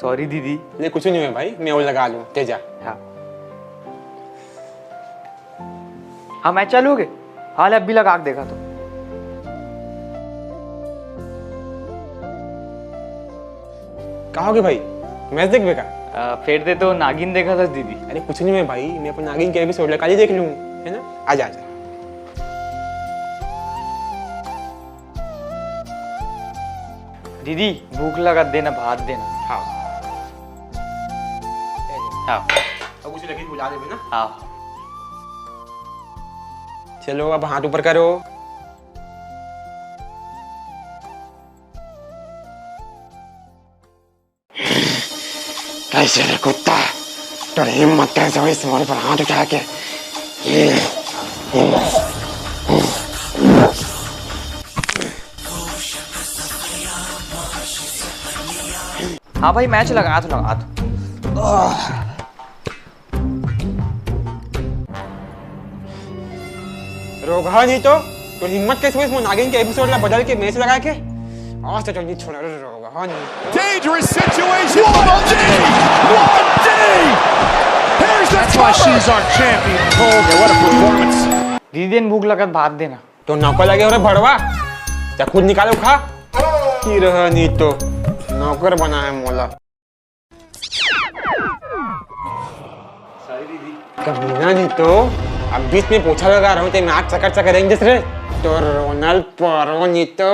Sorry दीदी। नहीं कुछ नहीं है भाई, मैं वो लगा लूँ, तेजा। हाँ हाँ मैच चालू हो गए। हाल अब भी लगा के देखा तो। कहा होगे भाई, मैच देख बेका? फिर दे तो नागिन देखा था दीदी। अरे कुछ नहीं है भाई, मैं अपन नागिन के एपिसोड लगा ही देख लूँ, है ना? आजा आजा। दीदी भूख लगा, देना भात देना। हाँ हाँ अब उसे लगी बुला देवे ना। हाँ चलो अब हाथ ऊपर करो। कैसे रे कुत्ता, तो हिम्मत कैसे हुई इस मोड़ पर हाथ उठा के? हाँ भाई मैच लगा तो लगा तो। रोगा नहीं तो हिम्मत कैसे हुई इस नागिन के एपिसोड ला बदल के मैच लगा के? आज तो नहीं छोड़ा रोगा नहीं। Dangerous situation. What a D! Here's the That's why she's our champion, Cole. What a performance. दीदी ने भूख लगा भात देना। तो नौकर लगे हो रे भड़वा, क्या खुद निकालो खा? की रहा नहीं तो नौकर बना है मोला। सॉरी दीदी। कमीना नहीं तो अब बीच में पोछा लगा रहा हूँ, ते मैं आग चकर चकर रेंजस रे तो रोनल परो नहीं तो